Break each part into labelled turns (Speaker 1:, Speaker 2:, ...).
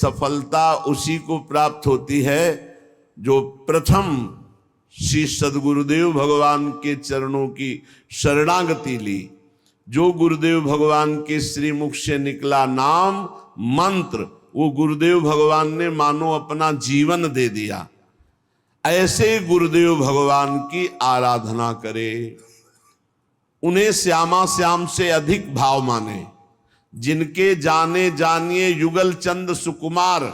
Speaker 1: सफलता उसी को प्राप्त होती है जो प्रथम श्री सद्गुरुदेव भगवान के चरणों की शरणागति ली। जो गुरुदेव भगवान के श्रीमुख से निकला नाम मंत्र, वो गुरुदेव भगवान ने मानो अपना जीवन दे दिया। ऐसे गुरुदेव भगवान की आराधना करे, उन्हें श्यामा श्याम से अधिक भाव माने, जिनके जाने जानिए युगल चंद सुकुमार,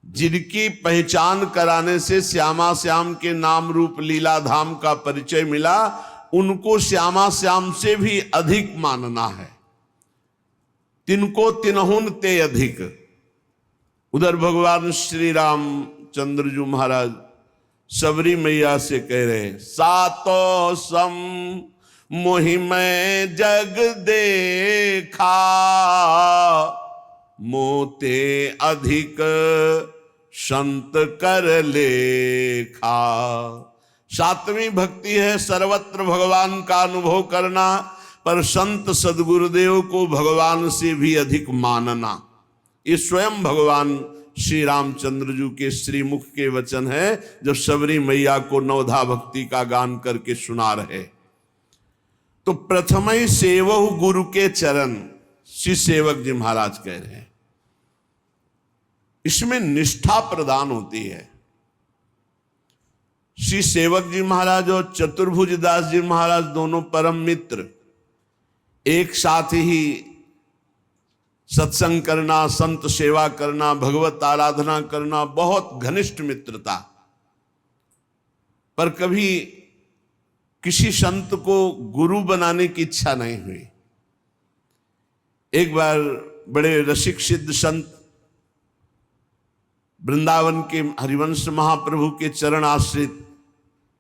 Speaker 1: जिनकी पहचान कराने से श्यामा श्याम के नाम रूप लीला धाम का परिचय मिला, उनको श्यामा श्याम से भी अधिक मानना है। तिनको तिनहुन ते अधिक। उधर भगवान श्री रामचंद्र जी महाराज सबरी मैया से कह रहे, सातो सम मोहि मैं जग देखा, मोते अधिक संत कर लेखा। सातवीं भक्ति है सर्वत्र भगवान का अनुभव करना, पर संत सद्गुरुदेव को भगवान से भी अधिक मानना। ये स्वयं भगवान श्री रामचंद्र जी के श्रीमुख के वचन है, जब सबरी मैया को नवधा भक्ति का गान करके सुना रहे। तो प्रथम ही सेवहु गुरु के चरण, श्री सेवक जी महाराज कह रहे हैं। इसमें निष्ठा प्रदान होती है। श्री सेवक जी महाराज और चतुर्भुज दास जी महाराज दोनों परम मित्र, एक साथ ही सत्संग करना, संत सेवा करना, भगवत आराधना करना, बहुत घनिष्ठ मित्रता। पर कभी किसी संत को गुरु बनाने की इच्छा नहीं हुई। एक बार बड़े रसिक सिद्ध संत वृंदावन के हरिवंश महाप्रभु के चरण आश्रित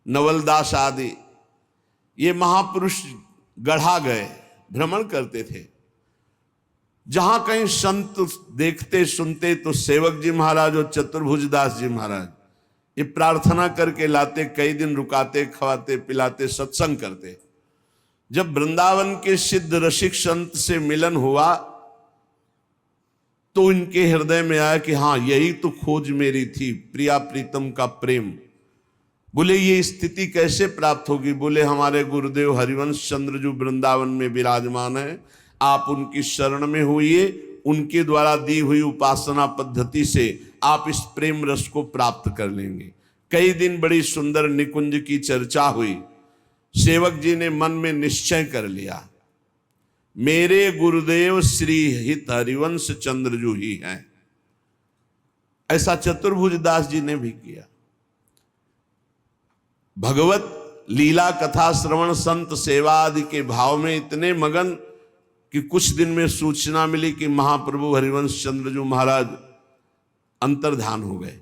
Speaker 1: नवलदास आदि ये महापुरुष गढ़ा गए, भ्रमण करते थे। जहां कहीं संत देखते सुनते तो सेवक जी महाराज और चतुर्भुज दास जी महाराज ये प्रार्थना करके लाते, कई दिन रुकाते, खवाते, पिलाते, सत्संग करते। जब वृंदावन के सिद्ध रसिक संत से मिलन हुआ तो इनके हृदय में आया कि हाँ, यही तो खोज मेरी थी, प्रिया प्रीतम का प्रेम। बोले ये स्थिति कैसे प्राप्त होगी? बोले हमारे गुरुदेव हरिवंश चंद्र जो वृंदावन में विराजमान है, आप उनकी शरण में होइए, उनके द्वारा दी हुई उपासना पद्धति से आप इस प्रेम रस को प्राप्त कर लेंगे। कई दिन बड़ी सुंदर निकुंज की चर्चा हुई। सेवक जी ने मन में निश्चय कर लिया, मेरे गुरुदेव श्री हित हरिवंश चंद्र जो ही हैं। ऐसा चतुर्भुज दास जी ने भी किया। भगवत लीला कथा श्रवण संत सेवा आदि के भाव में इतने मगन कि कुछ दिन में सूचना मिली कि महाप्रभु हरिवंश चंद्र जी महाराज अंतर्ध्यान हो गए।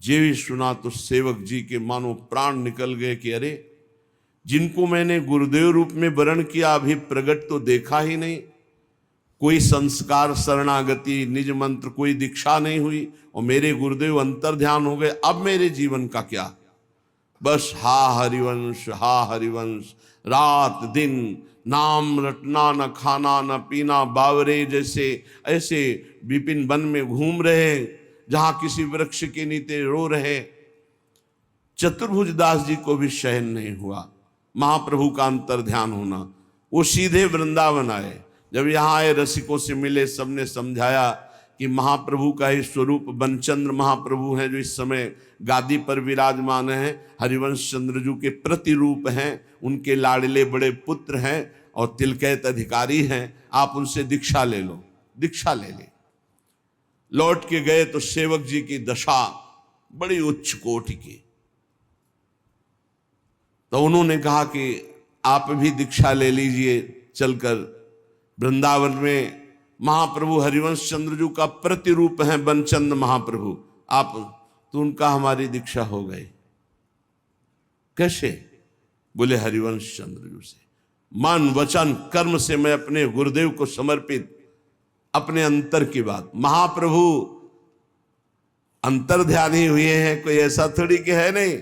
Speaker 1: जे भी सुना तो सेवक जी के मानो प्राण निकल गए कि अरे, जिनको मैंने गुरुदेव रूप में वरण किया अभी प्रकट तो देखा ही नहीं। कोई संस्कार, शरणागति, निज मंत्र, कोई दीक्षा नहीं हुई और मेरे गुरुदेव अंतर्ध्यान हो गए। अब मेरे जीवन का क्या? बस हा हरिवंश, हा हरिवंश, रात दिन नाम रटना, न खाना न पीना, बावरे जैसे ऐसे विपिन वन में घूम रहे, जहां किसी वृक्ष के नीचे रो रहे। चतुर्भुज दास जी को भी शयन नहीं हुआ महाप्रभु का अंतर्ध्यान होना। वो सीधे वृंदावन आए। जब यहाँ आए, रसिकों से मिले, सबने समझाया कि महाप्रभु का ही स्वरूप बनचंद्र महाप्रभु हैं, जो इस समय गादी पर विराजमान हैं, हरिवंश चंद्रजू के प्रतिरूप हैं, उनके लाडले बड़े पुत्र हैं और तिलकैत अधिकारी हैं। आप उनसे दीक्षा ले लो। दीक्षा ले ली। लौट के गए तो सेवक जी की दशा बड़ी उच्च कोटि की। तो उन्होंने कहा कि आप भी दीक्षा ले लीजिए, चलकर वृंदावन में महाप्रभु हरिवंश चंद्रजू का प्रतिरूप है बनचंद महाप्रभु, आप तो उनका हमारी दीक्षा हो गई। कैसे? बोले हरिवंश चंद्रजू से। मन वचन कर्म से मैं अपने गुरुदेव को समर्पित, अपने अंतर की बात। महाप्रभु अंतर्ध्यानी हुए हैं, कोई ऐसा थोड़ी कि है नहीं।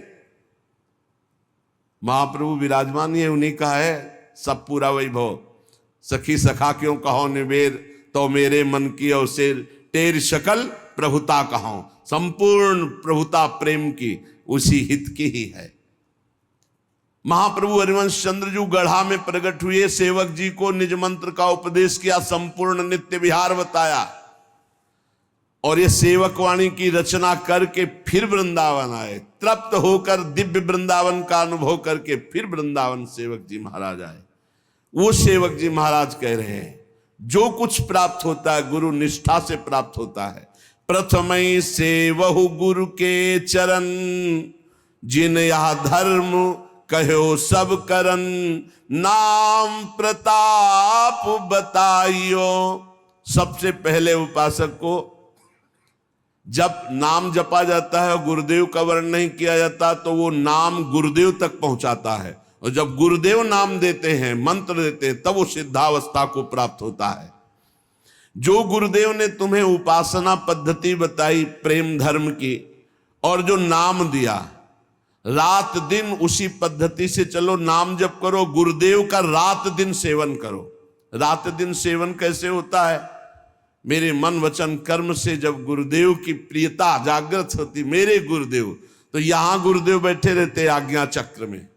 Speaker 1: महाप्रभु विराजमान है, उन्हीं का है सब पूरा वैभव। सखी सखा क्यों कहो निवेर, तो मेरे मन की अवसेर, तेरी शकल प्रभुता कहो, संपूर्ण प्रभुता प्रेम की उसी हित की ही है। महाप्रभु हरिवंश चंद्र जी गढ़ा में प्रकट हुए, सेवक जी को निज मंत्र का उपदेश किया, संपूर्ण नित्य विहार बताया, और ये सेवक वाणी की रचना करके फिर वृंदावन आए। तृप्त होकर दिव्य वृंदावन का अनुभव करके फिर वृंदावन सेवक जी महाराज आए। वो सेवक जी महाराज कह रहे हैं, जो कुछ प्राप्त होता है गुरु निष्ठा से प्राप्त होता है। प्रथमई सेवहु गुरु के चरण, जिन यह धर्म कहो सब करन, नाम प्रताप बताइयो। सबसे पहले उपासक को जब नाम जपा जाता है, गुरुदेव का वर्ण नहीं किया जाता, तो वो नाम गुरुदेव तक पहुंचाता है, और जब गुरुदेव नाम देते हैं, मंत्र देते हैं, तब वो सिद्धावस्था को प्राप्त होता है। जो गुरुदेव ने तुम्हें उपासना पद्धति बताई प्रेम धर्म की, और जो नाम दिया, रात दिन उसी पद्धति से चलो, नाम जप करो, गुरुदेव का रात दिन सेवन करो। रात दिन सेवन कैसे होता है? मेरे मन वचन कर्म से जब गुरुदेव की प्रियता जागृत होती, मेरे गुरुदेव, तो यहां गुरुदेव बैठे रहते आज्ञा चक्र में,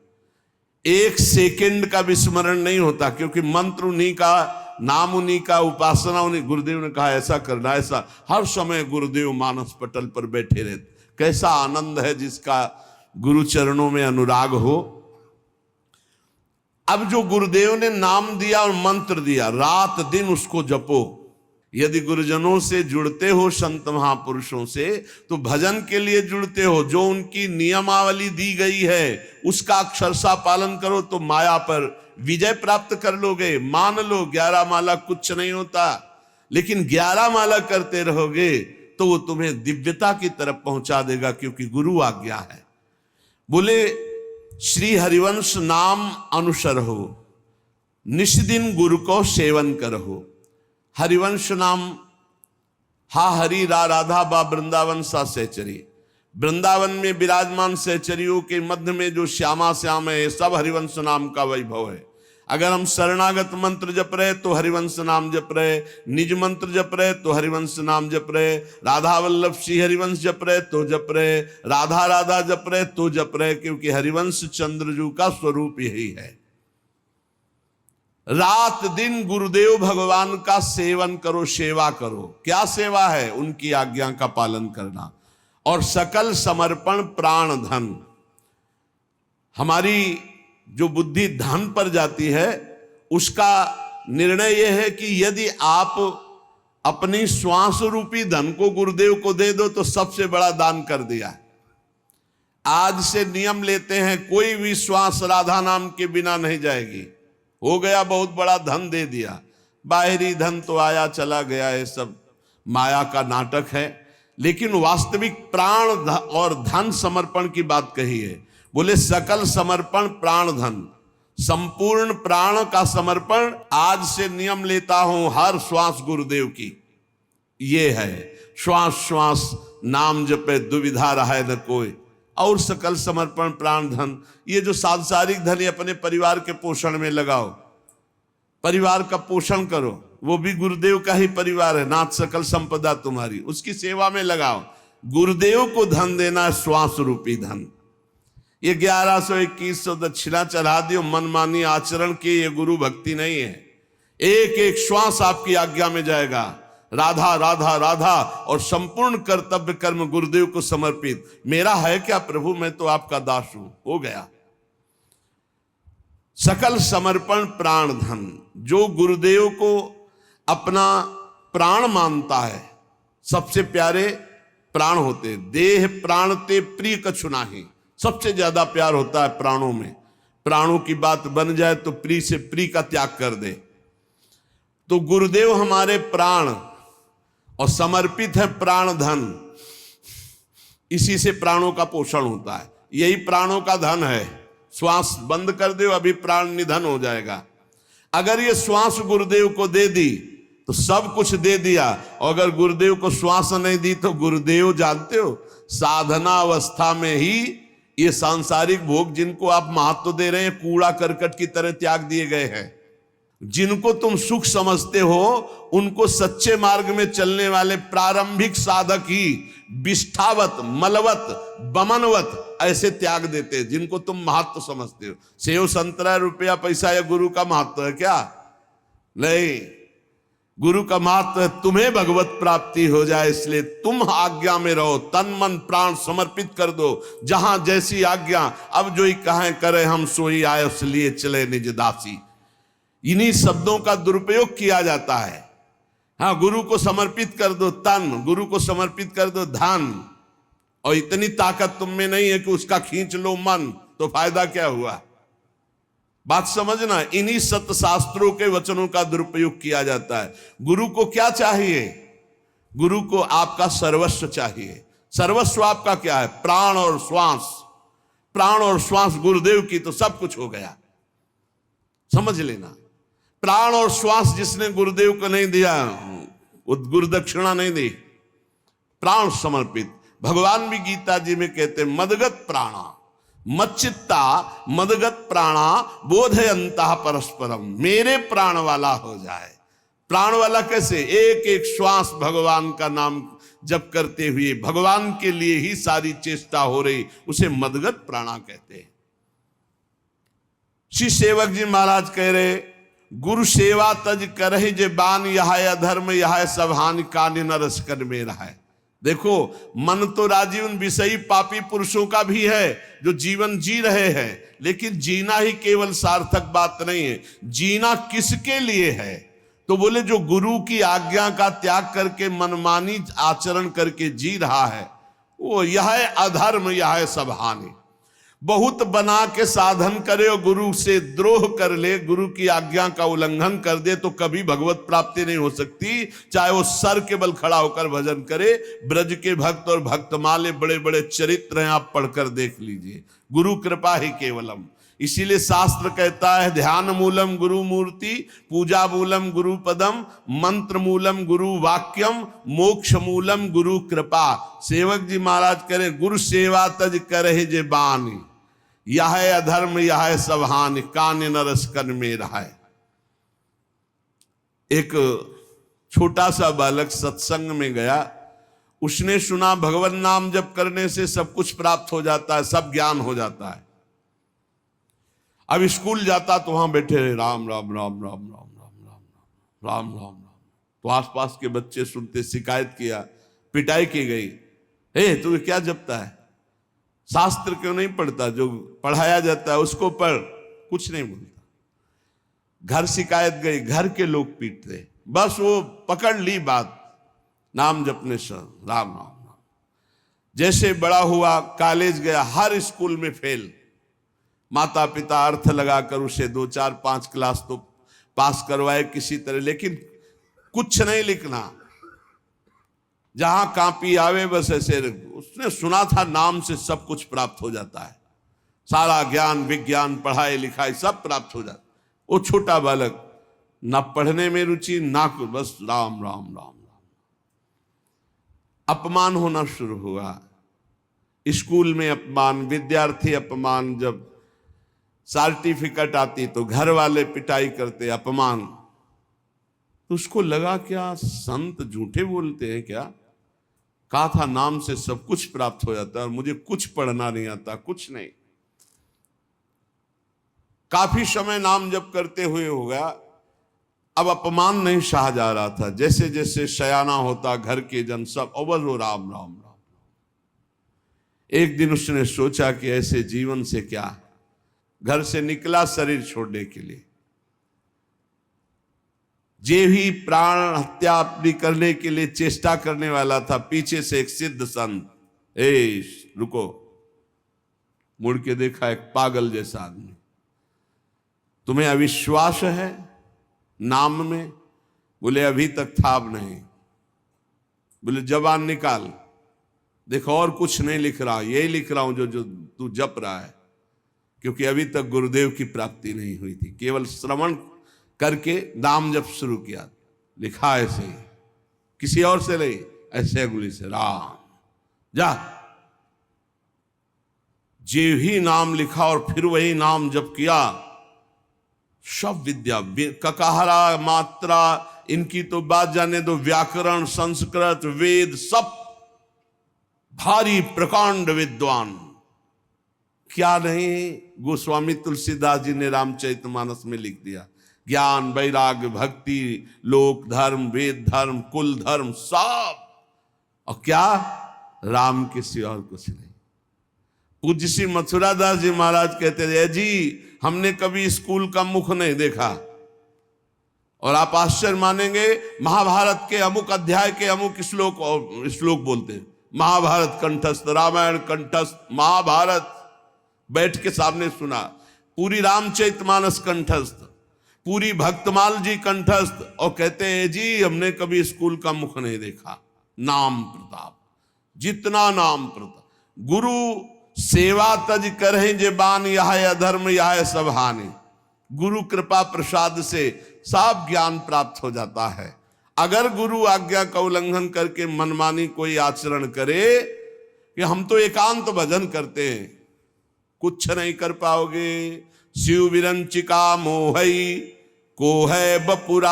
Speaker 1: एक सेकंड का विस्मरण नहीं होता, क्योंकि मंत्र उन्हीं का, नाम उन्हीं का, उपासना उन्हीं। गुरुदेव ने कहा ऐसा करना, ऐसा, हर समय गुरुदेव मानस पटल पर बैठे रहते। कैसा आनंद है जिसका गुरु चरणों में अनुराग हो। अब जो गुरुदेव ने नाम दिया और मंत्र दिया, रात दिन उसको जपो। यदि गुरुजनों से जुड़ते हो, संत महापुरुषों से, तो भजन के लिए जुड़ते हो, जो उनकी नियमावली दी गई है उसका अक्षरशः पालन करो, तो माया पर विजय प्राप्त कर लोगे। मान लो 11 माला कुछ नहीं होता, लेकिन 11 माला करते रहोगे तो वो तुम्हें दिव्यता की तरफ पहुंचा देगा, क्योंकि गुरु आज्ञा है। बोले श्री हरिवंश नाम अनुसर हो, निष्दिन गुरु को सेवन करहो। हरिवंश नाम हा हरि रा राधा बा वृंदावन सा सहचरी। वृंदावन में विराजमान सहचरियों के मध्य में जो श्यामा श्याम है, सब हरिवंश नाम का वैभव है। अगर हम शरणागत मंत्र जप रहे तो हरिवंश नाम जप रहे, निज मंत्र जप रहे तो हरिवंश नाम जप रहे, राधा वल्लभ श्री हरिवंश जप रहे तो जप रहे, राधा राधा जप रहे तो जप रहे, क्योंकि हरिवंश चंद्रजू का स्वरूप यही है। रात दिन गुरुदेव भगवान का सेवन करो, सेवा करो। क्या सेवा है? उनकी आज्ञा का पालन करना, और सकल समर्पण प्राण धन। हमारी जो बुद्धि धन पर जाती है, उसका निर्णय यह है कि यदि आप अपनी श्वास रूपी धन को गुरुदेव को दे दो तो सबसे बड़ा दान कर दिया। आज से नियम लेते हैं, कोई भी श्वास राधा नाम के बिना नहीं जाएगी। हो गया, बहुत बड़ा धन दे दिया, बाहरी धन तो आया चला गया, ये सब माया का नाटक है। लेकिन वास्तविक प्राण और धन समर्पण की बात कही है। बोले सकल समर्पण प्राण धन, संपूर्ण प्राण का समर्पण। आज से नियम लेता हूं, हर श्वास गुरुदेव की। ये है श्वास श्वास नाम जपे दुविधा रहे न कोई, और सकल समर्पण प्राण धन। ये जो सांसारिक धन है अपने परिवार के पोषण में लगाओ, परिवार का पोषण करो, वो भी गुरुदेव का ही परिवार है। नाथ सकल संपदा तुम्हारी, उसकी सेवा में लगाओ। गुरुदेव को धन देना है, श्वास रूपी धन। ये 1100-2100 दक्षिणा चढ़ा दियो, मनमानी आचरण की, ये गुरु भक्ति नहीं है। एक एक श्वास आपकी आज्ञा में जाएगा, राधा राधा राधा, और संपूर्ण कर्तव्य कर्म गुरुदेव को समर्पित। मेरा है क्या प्रभु, मैं तो आपका दास हूं, हो गया। सकल समर्पण प्राण धन। जो गुरुदेव को अपना प्राण मानता है, सबसे प्यारे प्राण होते, देह प्राण ते प्रिय कछु नाही। सबसे ज्यादा प्यार होता है प्राणों में। प्राणों की बात बन जाए तो प्रिय से प्रिय का त्याग कर दे। तो गुरुदेव हमारे प्राण, और समर्पित है प्राण धन। इसी से प्राणों का पोषण होता है, यही प्राणों का धन है। श्वास बंद कर दो, अभी प्राण निधन हो जाएगा। अगर ये श्वास गुरुदेव को दे दी तो सब कुछ दे दिया, और अगर गुरुदेव को श्वास नहीं दी तो गुरुदेव, जानते हो, साधना अवस्था में ही ये सांसारिक भोग जिनको आप महत्व दे रहे हैं, कूड़ा करकट की तरह त्याग दिए गए हैं। जिनको तुम सुख समझते हो उनको सच्चे मार्ग में चलने वाले प्रारंभिक साधक ही विष्ठावत, मलवत, बमनवत ऐसे त्याग देते हैं, जिनको तुम महत्व समझते हो। सेव संतरा, रुपया, पैसा या गुरु का महत्व है क्या? नहीं, गुरु का महत्व है तुम्हें भगवत प्राप्ति हो जाए, इसलिए तुम आज्ञा में रहो, तन मन प्राण समर्पित कर दो, जहां जैसी आज्ञा। अब जो ही कहें करे हम सोई आए, इसलिए चले निज दासी। इन्हीं शब्दों का दुरुपयोग किया जाता है। हाँ, गुरु को समर्पित कर दो तन, गुरु को समर्पित कर दो धन, और इतनी ताकत तुम में नहीं है कि उसका खींच लो मन, तो फायदा क्या हुआ? बात समझना, इन्हीं सत्य शास्त्रों के वचनों का दुरुपयोग किया जाता है। गुरु को क्या चाहिए? गुरु को आपका सर्वस्व चाहिए। सर्वस्व आपका क्या है? प्राण और श्वास। प्राण और श्वास गुरुदेव की तो सब कुछ हो गया, समझ लेना। प्राण और श्वास जिसने गुरुदेव को नहीं दिया, गुरु दक्षिणा नहीं दी, प्राण समर्पित। भगवान भी गीता जी में कहते मदगत प्राणा मच्चित्ता मदगत प्राणा बोधयंता परस्परम। मेरे प्राण वाला हो जाए। प्राण वाला कैसे? एक एक श्वास भगवान का नाम जप करते हुए भगवान के लिए ही सारी चेष्टा हो रही, उसे मदगत प्राणा कहते हैं। श्री सेवक जी महाराज कह रहे, गुरु सेवा तज करहि जे बान, यह अधर्म यह सब हानि कान नरस कर में रहा है। देखो, मन तो राजी उन विषयी पापी पुरुषों का भी है जो जीवन जी रहे हैं, लेकिन जीना ही केवल सार्थक बात नहीं है। जीना किसके लिए है? तो बोले जो गुरु की आज्ञा का त्याग करके मनमानी आचरण करके जी रहा है, वो यह अधर्म यह सब हानि। बहुत बना के साधन करे और गुरु से द्रोह कर ले, गुरु की आज्ञा का उल्लंघन कर दे, तो कभी भगवत प्राप्ति नहीं हो सकती। चाहे वो सर के बल खड़ा होकर भजन करे। ब्रज के भक्त और भक्तमाले बड़े बड़े चरित्र हैं, आप पढ़कर देख लीजिए। गुरु कृपा ही केवलम। इसीलिए शास्त्र कहता है ध्यान मूलम गुरु मूर्ति, पूजा मूलम गुरु पदम, मंत्र मूलम गुरु वाक्यम, मोक्ष मूलम गुरु कृपा। सेवक जी महाराज करें, गुरु सेवा तज करे जे बानी, यह अधर्म यह सब हानि कान नरस कन में रहा है। एक छोटा सा बालक सत्संग में गया, उसने सुना भगवान नाम जप करने से सब कुछ प्राप्त हो जाता है, सब ज्ञान हो जाता है। अब स्कूल जाता तो वहां बैठे रहे राम राम राम राम राम राम राम राम राम राम। तो आसपास के बच्चे सुनते, शिकायत किया, पिटाई की गई। हे तुम्हें क्या जपता है? शास्त्र क्यों नहीं पढ़ता? जो पढ़ाया जाता है उसको पढ़। कुछ नहीं बोलता। घर शिकायत गई, घर के लोग पीटते, बस वो पकड़ ली बात, नाम जपने से राम राम राम। जैसे बड़ा हुआ, कॉलेज गया, हर स्कूल में फेल। माता पिता अर्थ लगाकर उसे 2 4 5 क्लास तो पास करवाए किसी तरह, लेकिन कुछ नहीं लिखना। जहां कापी आवे बस ऐसे। उसने सुना था नाम से सब कुछ प्राप्त हो जाता है, सारा ज्ञान विज्ञान पढ़ाई लिखाई सब प्राप्त हो जाता। वो छोटा बालक, ना पढ़ने में रुचि ना कुछ, बस राम राम राम राम। अपमान होना शुरू हुआ, स्कूल में अपमान, विद्यार्थी अपमान, जब सर्टिफिकेट आती तो घर वाले पिटाई करते, अपमान। तो उसको लगा क्या संत झूठे बोलते हैं क्या? कहा था नाम से सब कुछ प्राप्त हो जाता है और मुझे कुछ पढ़ना नहीं आता, कुछ नहीं। काफी समय नाम जप करते हुए हो गया, अब अपमान नहीं सहा जा रहा था। जैसे जैसे शयाना होता, घर के जन सब अवल हो राम राम राम। एक दिन उसने सोचा कि ऐसे जीवन से क्या, घर से निकला शरीर छोड़ने के लिए। जे भी प्राण हत्या अपनी करने के लिए चेष्टा करने वाला था, पीछे से एक सिद्ध संत, ए रुको, मुड़ के देखा, एक पागल जैसा आदमी। तुम्हें अविश्वास है नाम में? बोले अभी तक था, अब नहीं। बोले जबान निकाल, देखो और कुछ नहीं लिख रहा, यही लिख रहा हूं जो तू जप रहा है, क्योंकि अभी तक गुरुदेव की प्राप्ति नहीं हुई थी। केवल श्रवण करके नाम जप शुरू किया, लिखा ऐसे ही, किसी और से नहीं, ऐसे अंगुली से राम। जा, जे ही नाम लिखा और फिर वही नाम जप किया, सब विद्या, ककाहरा मात्रा इनकी तो बात जाने दो, व्याकरण, संस्कृत, वेद, सब भारी प्रकांड विद्वान। क्या नहीं गोस्वामी तुलसीदास जी ने रामचरितमानस में लिख दिया। ज्ञान, वैराग्य, भक्ति, लोक धर्म, वेद धर्म, कुल धर्म, सब। और क्या राम के सिवा और कुछ नहीं। पूज्य श्री मथुरा दास जी महाराज कहते थे, जी हमने कभी स्कूल का मुख नहीं देखा। और आप आश्चर्य मानेंगे, महाभारत के अमुक अध्याय के अमुक श्लोक बोलते हैं, महाभारत कंठस्थ, रामायण कंठस्थ, महाभारत बैठ के सामने सुना, पूरी रामचरितमानस कंठस्थ, पूरी भक्तमाल जी कंठस्थ। और कहते हैं जी हमने कभी स्कूल का मुख नहीं देखा। नाम प्रताप, जितना नाम प्रताप। गुरु सेवा तज करें जे बान, यह अधर्म यह सब हानि। गुरु कृपा प्रसाद से सब ज्ञान प्राप्त हो जाता है। अगर गुरु आज्ञा का उल्लंघन करके मनमानी कोई आचरण करे कि हम तो एकांत भजन करते हैं, कुछ नहीं कर पाओगे। शिव विरंचिका मोहई को है बपुरा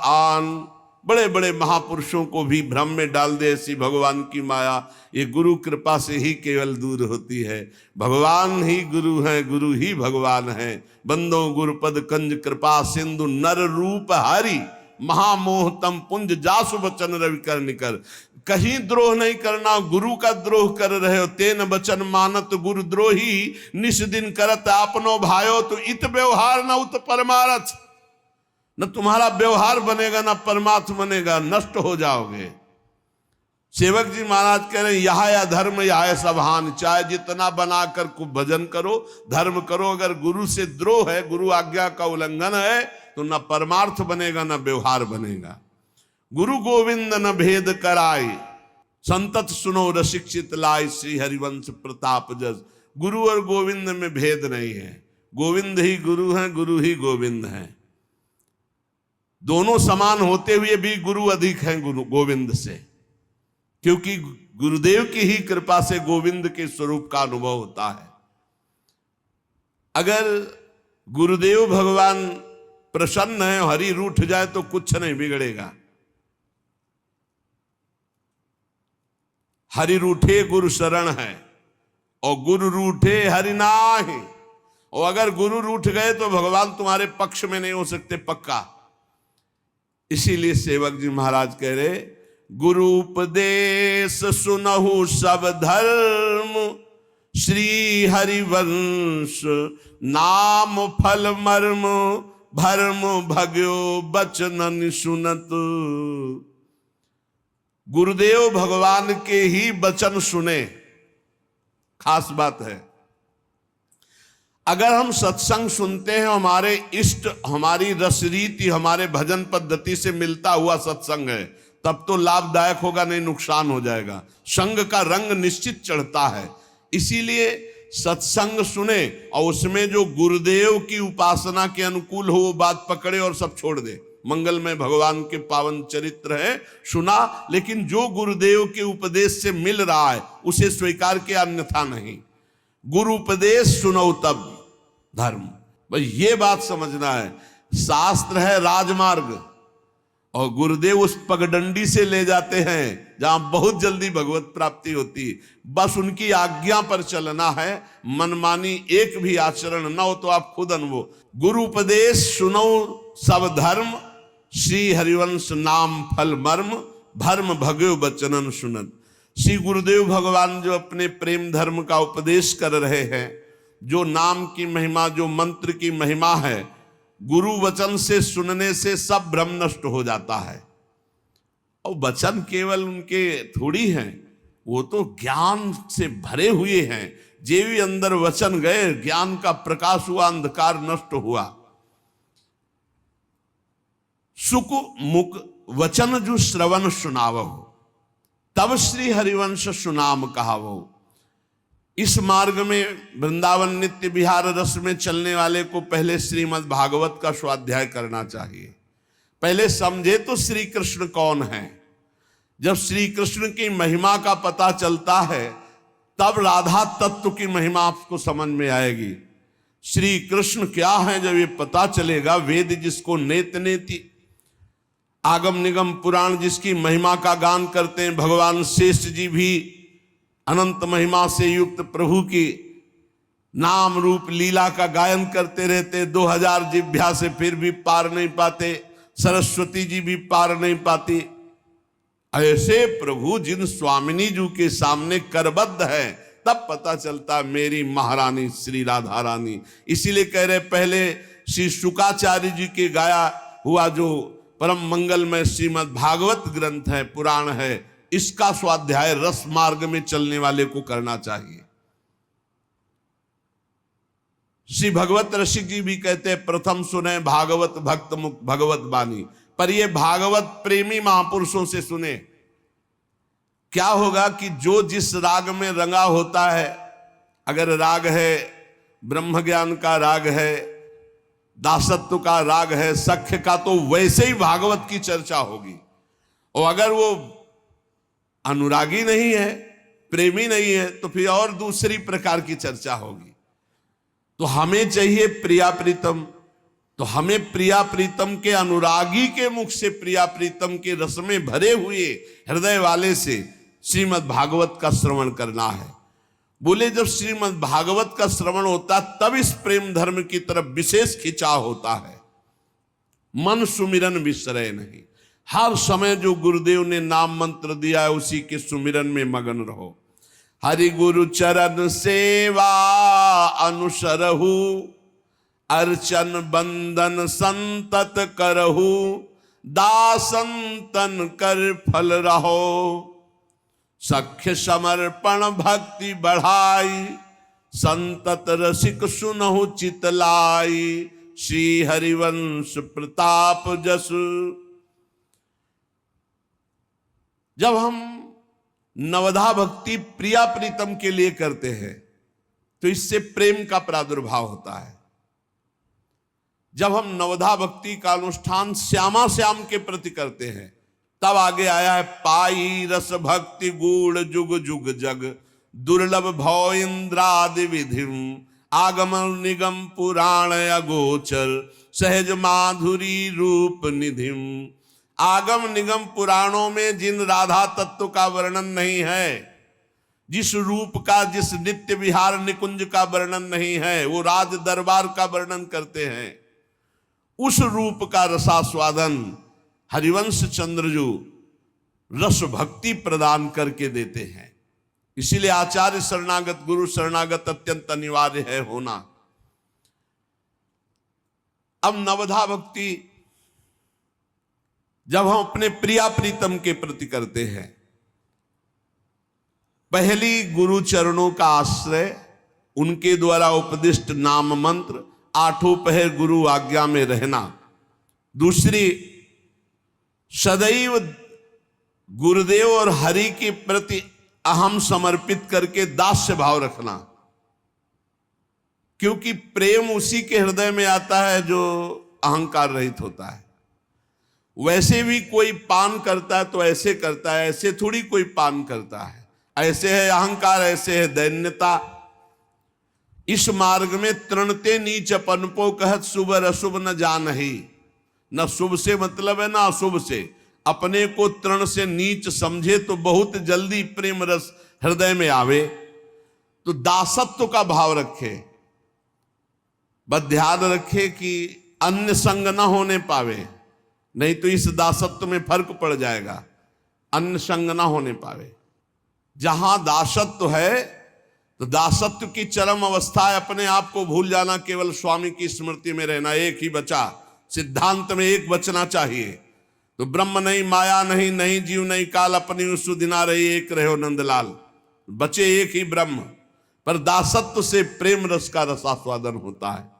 Speaker 1: आन। बड़े बड़े महापुरुषों को भी भ्रम में डाल दे ऐसी भगवान की माया, ये गुरु कृपा से ही केवल दूर होती है। भगवान ही गुरु हैं, गुरु ही भगवान हैं। बंदो गुरुपद कंज कृपा सिंधु, नर रूप हरि महामोह तम पुंज, जासु बचन रवि कर निकर। कहीं द्रोह नहीं करना, गुरु का द्रोह कर रहे हो। तेन बचन मानत गुरु द्रोही, निस दिन करत आपनो भायो। तो इत व्यवहार न उत परमारथ। न तुम्हारा व्यवहार बनेगा न परमार्थ बनेगा, नष्ट हो जाओगे। सेवक जी महाराज कह रहे हैं, यह या धर्म यह सब हानि। चाहे जितना बनाकर खूब भजन करो, धर्म करो, अगर गुरु से द्रोह है, गुरु आज्ञा का उल्लंघन है, तो न परमार्थ बनेगा न व्यवहार बनेगा। गुरु गोविंद न भेद कराई, संतत सुनो रसिक लाई। श्री हरिवंश प्रताप जस। गुरु और गोविंद में भेद नहीं है। गोविंद ही गुरु हैं, गुरु ही गोविंद हैं। दोनों समान होते हुए भी गुरु अधिक हैं गुरु गोविंद से, क्योंकि गुरुदेव की ही कृपा से गोविंद के स्वरूप का अनुभव होता है। अगर गुरुदेव भगवान प्रसन्न है, हरि रूठ जाए तो कुछ नहीं बिगड़ेगा। हरि रूठे गुरु शरण है, और गुरु रूठे हरि नाहि। और अगर गुरु रूठ गए तो भगवान तुम्हारे पक्ष में नहीं हो सकते, पक्का। इसीलिए सेवक जी महाराज कह रहे, गुरु उपदेश सुनहु सब धर्म, श्री हरिवंश नाम फल मर्म, भर्म भग्यो बचन सुनत। गुरुदेव भगवान के ही वचन सुने, खास बात है। अगर हम सत्संग सुनते हैं, हमारे इष्ट, हमारी रसरीति, हमारे भजन पद्धति से मिलता हुआ सत्संग है, तब तो लाभदायक होगा, नहीं नुकसान हो जाएगा। संग का रंग निश्चित चढ़ता है। इसीलिए सत्संग सुने और उसमें जो गुरुदेव की उपासना के अनुकूल हो वो बात पकड़े और सब छोड़ दे। मंगलमय भगवान के पावन चरित्र है, सुना, लेकिन जो गुरुदेव के उपदेश से मिल रहा है उसे स्वीकार किया, अन्यथा नहीं। गुरु उपदेश सुनो तब धर्म। भाई ये बात समझना है, शास्त्र है राजमार्ग और गुरुदेव उस पगडंडी से ले जाते हैं जहां बहुत जल्दी भगवत प्राप्ति होती। बस उनकी आज्ञा पर चलना है, मनमानी एक भी आचरण न हो तो आप खुद अनुभव। गुरु उपदेश सुनो सब धर्म, श्री हरिवंश नाम फल मर्म, भर्म भग्यो बचनन सुनत। श्री गुरुदेव भगवान जो अपने प्रेम धर्म का उपदेश कर रहे हैं, जो नाम की महिमा, जो मंत्र की महिमा है, गुरु वचन से सुनने से सब भ्रम नष्ट हो जाता है। और वचन केवल उनके थोड़ी हैं, वो तो ज्ञान से भरे हुए हैं। जे भी अंदर वचन गए, ज्ञान का प्रकाश हुआ, अंधकार नष्ट हुआ। सुख मुख वचन जो श्रवण सुनावो, तब श्री हरिवंश सुनाम कहावो। इस मार्ग में वृंदावन नित्य विहार रस में चलने वाले को पहले श्रीमद् भागवत का स्वाध्याय करना चाहिए। पहले समझे तो श्री कृष्ण कौन है। जब श्री कृष्ण की महिमा का पता चलता है, तब राधा तत्व की महिमा आपको समझ में आएगी। श्री कृष्ण क्या है जब ये पता चलेगा, वेद जिसको नेत नेति, आगम निगम पुराण जिसकी महिमा का गान करते हैं, भगवान शेष जी भी अनंत महिमा से युक्त प्रभु की नाम रूप लीला का गायन करते रहते, 2000 जिभ्या से फिर भी पार नहीं पाते, सरस्वती जी भी पार नहीं पाती। ऐसे प्रभु जिन स्वामिनी जी के सामने करबद्ध है, तब पता चलता मेरी महारानी श्री राधा रानी। इसीलिए कह रहे पहले श्री शुकाचार्य जी के गाया हुआ जो परम मंगलमय श्रीमद् भागवत ग्रंथ है, पुराण है, इसका स्वाध्याय रस मार्ग में चलने वाले को करना चाहिए। श्री भगवत रसिक जी भी कहते हैं प्रथम सुने भागवत भक्त मुख भगवत बानी, पर ये भागवत प्रेमी महापुरुषों से सुने। क्या होगा कि जो जिस राग में रंगा होता है, अगर राग है ब्रह्म ज्ञान का राग है, दासत्व का राग है, सख्य का, तो वैसे ही भागवत की चर्चा होगी। और अगर वो अनुरागी नहीं है, प्रेमी नहीं है, तो फिर और दूसरी प्रकार की चर्चा होगी। तो हमें चाहिए प्रिया प्रीतम, तो हमें प्रिया प्रीतम के अनुरागी के मुख से, प्रिया प्रीतम के रस में भरे हुए हृदय वाले से श्रीमद् भागवत का श्रवण करना है। बोले जब श्रीमद् भागवत का श्रवण होता तब इस प्रेम धर्म की तरफ विशेष खिंचाव होता है। मन सुमिरन विसरे नहीं, हर समय जो गुरुदेव ने नाम मंत्र दिया है उसी के सुमिरन में मगन रहो। हरि गुरु चरण सेवा अनुसरहु, अर्चन बंदन संतत करहु, दासंतन कर फल रहो। सख्य समर्पण भक्ति बढ़ाई, संतत रसिक सुनहु चितलाई, श्री हरिवंश प्रताप जस। जब हम नवधा भक्ति प्रिया प्रीतम के लिए करते हैं तो इससे प्रेम का प्रादुर्भाव होता है। जब हम नवधा भक्ति का अनुष्ठान श्यामा श्याम के प्रति करते हैं तब आगे आया है पाई रस भक्ति गूढ़ जुग जुग जग, दुर्लभ भव इंद्रादि विधिम, आगम निगम पुराण अगोचर, सहज माधुरी रूप निधिम। आगम निगम पुराणों में जिन राधा तत्व का वर्णन नहीं है, जिस रूप का, जिस नित्य विहार निकुंज का वर्णन नहीं है, वो राज दरबार का वर्णन करते हैं। उस रूप का रसास्वादन हरिवंश चंद्रजू रस भक्ति प्रदान करके देते हैं। इसीलिए आचार्य शरणागत, गुरु शरणागत अत्यंत अनिवार्य है होना। अब नवधा भक्ति जब हम अपने प्रिया प्रीतम के प्रति करते हैं, पहली गुरु चरणों का आश्रय, उनके द्वारा उपदिष्ट नाम मंत्र, आठों पहर गुरु आज्ञा में रहना। दूसरी, सदैव गुरुदेव और हरि के प्रति अहम समर्पित करके दास्य भाव रखना, क्योंकि प्रेम उसी के हृदय में आता है जो अहंकार रहित होता है। वैसे भी कोई पान करता है तो ऐसे करता है, ऐसे थोड़ी कोई पान करता है। ऐसे है अहंकार, ऐसे है दैन्यता। इस मार्ग में तृणते नीच पनपो कहत, शुभ अशुभ न जानहि। न शुभ से मतलब है ना अशुभ से। अपने को तृण से नीच समझे तो बहुत जल्दी प्रेम रस हृदय में आवे। तो दासत्व का भाव रखे, बस ध्यान रखे कि अन्य संग न होने पावे, नहीं तो इस दासत्व में फर्क पड़ जाएगा। अन्य संग न होने पावे। जहां दासत्व है तो दासत्व की चरम अवस्था है अपने आप को भूल जाना, केवल स्वामी की स्मृति में रहना। एक ही बचा, सिद्धांत में एक बचना चाहिए। तो ब्रह्म नहीं, माया नहीं, नहीं जीव नहीं काल, अपनी उसु दिना रही एक रहो नंदलाल। बचे एक ही ब्रह्म, पर दासत्व से प्रेम रस का रसास्वादन होता है।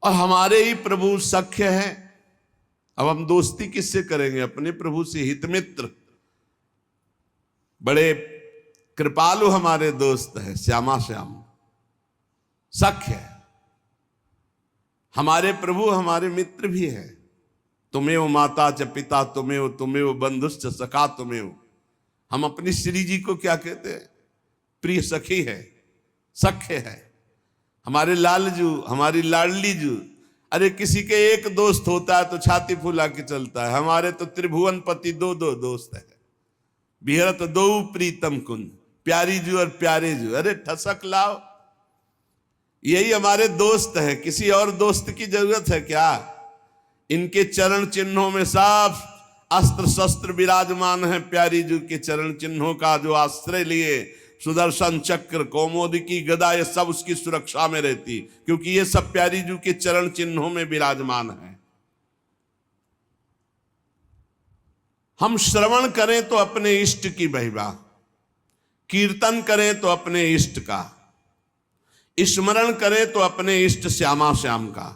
Speaker 1: और हमारे ही प्रभु सख्य हैं। अब हम दोस्ती किससे करेंगे? अपने प्रभु से। हितमित्र बड़े कृपालु हमारे दोस्त हैं, श्यामा श्याम सख्य है। हमारे प्रभु हमारे मित्र भी हैं। तुमेव माता च पिता तुमेव, तुमेव बंधुश्च सखा तुमेव। हम अपनी श्री जी को क्या कहते हैं? प्रिय सखी है, सख्य है, हमारे लालजू, हमारी लाडली जू। अरे किसी के एक दोस्त होता है तो छाती फुला के चलता है, हमारे तो त्रिभुवन पति दो दो दोस्त है। बिहरत दो प्रीतम कुंज, प्यारी जू और प्यारे जू, अरे ठसक लाओ, यही हमारे दोस्त है, किसी और दोस्त की जरूरत है क्या? इनके चरण चिन्हों में सब अस्त्र शस्त्र विराजमान है। प्यारी जू के चरण चिन्हों का जो आश्रय लिए, सुदर्शन चक्र, कौमोदकी गदा, ये सब उसकी सुरक्षा में रहती, क्योंकि ये सब प्यारी जू के चरण चिन्हों में विराजमान है। हम श्रवण करें तो अपने इष्ट की महिमा, कीर्तन करें तो अपने इष्ट का, स्मरण करें तो अपने इष्ट श्यामा श्याम का।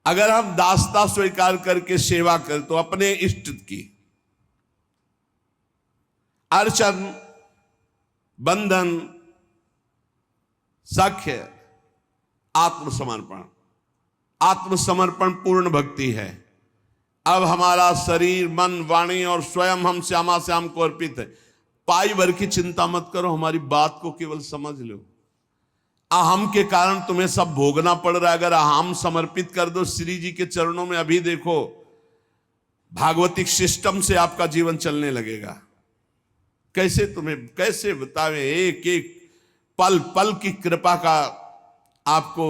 Speaker 1: अगर हम दासता स्वीकार करके सेवा करें तो अपने इष्ट की। अर्चन, बंधन, सख्य, आत्मसमर्पण। आत्मसमर्पण पूर्ण भक्ति है। अब हमारा शरीर, मन, वाणी और स्वयं हम श्यामा श्याम को अर्पित है। पाई भर की चिंता मत करो, हमारी बात को केवल समझ लो। अहम के कारण तुम्हें सब भोगना पड़ रहा है, अगर अहम समर्पित कर दो श्री जी के चरणों में, अभी देखो भागवतिक सिस्टम से आपका जीवन चलने लगेगा। कैसे तुम्हें कैसे बतावें, एक एक पल पल की कृपा का आपको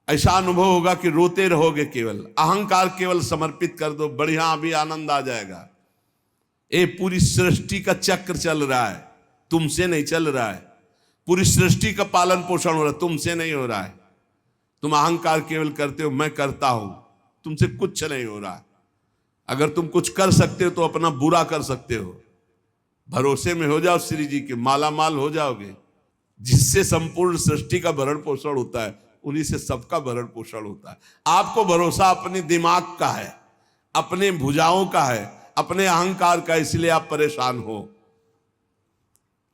Speaker 1: ऐसा अनुभव होगा कि रोते रहोगे। केवल अहंकार केवल समर्पित कर दो, बढ़िया अभी आनंद आ जाएगा। ये पूरी सृष्टि का चक्र चल रहा है, तुमसे नहीं चल रहा है। पूरी सृष्टि का पालन पोषण हो रहा है, तुमसे नहीं हो रहा है। तुम अहंकार केवल करते हो, मैं करता हूं, तुमसे कुछ नहीं हो रहा है। अगर तुम कुछ कर सकते हो तो अपना बुरा कर सकते हो। भरोसे में हो जाओ श्री जी के, माला माल हो जाओगे। जिससे संपूर्ण सृष्टि का भरण पोषण होता है, उन्हीं से सबका भरण पोषण होता है। आपको भरोसा अपने दिमाग का है, अपने भुजाओं का है, अपने अहंकार का, इसलिए आप परेशान हो।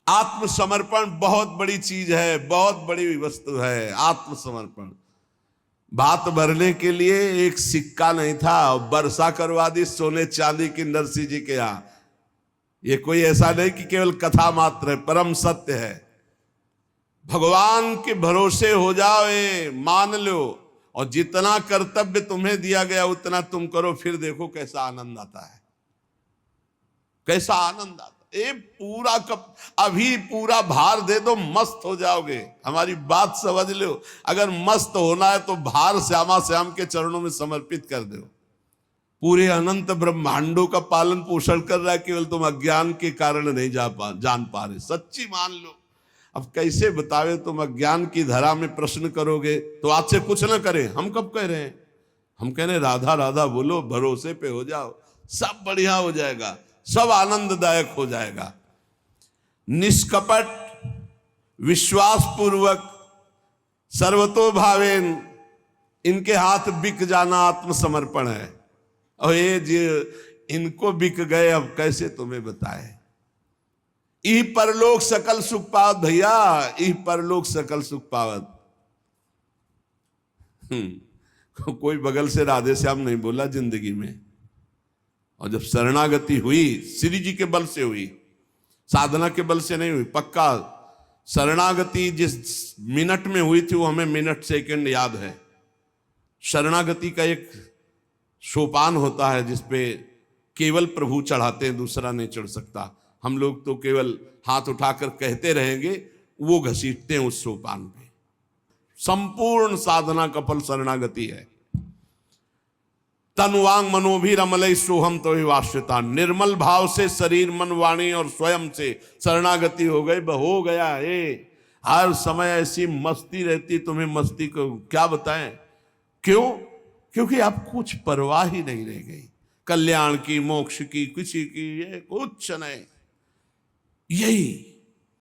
Speaker 1: आत्मसमर्पण बहुत बड़ी चीज है, बहुत बड़ी वस्तु है आत्मसमर्पण। भात भरने के लिए एक सिक्का नहीं था, वर्षा करवा दी सोने चांदी की नरसिंह जी के यहां। ये कोई ऐसा नहीं कि केवल कथा मात्र है, परम सत्य है। भगवान के भरोसे हो जाओ, मान लो, और जितना कर्तव्य तुम्हें दिया गया उतना तुम करो, फिर देखो कैसा आनंद आता है, कैसा आनंद आता है। ये पूरा कप अभी पूरा भार दे दो, मस्त हो जाओगे। हमारी बात समझ लो, अगर मस्त होना है तो भार श्यामा श्याम के चरणों में समर्पित कर दो। पूरे अनंत ब्रह्मांडों का पालन पोषण कर रहा है, केवल तुम अज्ञान के कारण नहीं जान पा रहे। सच्ची मान लो। अब कैसे बतावे, तुम अज्ञान की धरा में प्रश्न करोगे तो आज से कुछ ना करें। हम कब कह रहे हैं? हम कह रहे हैं राधा राधा बोलो, भरोसे पे हो जाओ, सब बढ़िया हो जाएगा, सब आनंददायक हो जाएगा। निष्कपट, विश्वास पूर्वक, सर्वतोभावेन इनके हाथ बिक जाना आत्मसमर्पण है। और ये जी इनको बिक गए, अब कैसे तुम्हें बताए। ई परलोक सकल सुख पावत भैया, ई परलोक सकल सुख पावत। कोई बगल से राधे श्याम नहीं बोला जिंदगी में। और जब शरणागति हुई, श्री जी के बल से हुई, साधना के बल से नहीं हुई। पक्का शरणागति जिस मिनट में हुई थी वो हमें मिनट सेकंड याद है। शरणागति का एक सोपान होता है जिसपे केवल प्रभु चढ़ाते हैं, दूसरा नहीं चढ़ सकता। हम लोग तो केवल हाथ उठाकर कहते रहेंगे, वो घसीटते हैं उस सोपान पे। संपूर्ण साधना का फल शरणागति है। तन वांग मनोभिरमलय सोहम तो वाश्यता। निर्मल भाव से शरीर, मन, वाणी और स्वयं से शरणागति हो गई, हो गया है। हर समय ऐसी मस्ती रहती, तुम्हें मस्ती को क्या बताएं। क्यों? क्योंकि आप कुछ परवाह ही नहीं रह गई, कल्याण की, मोक्ष की, किसी की, ये कुछ नहीं। यही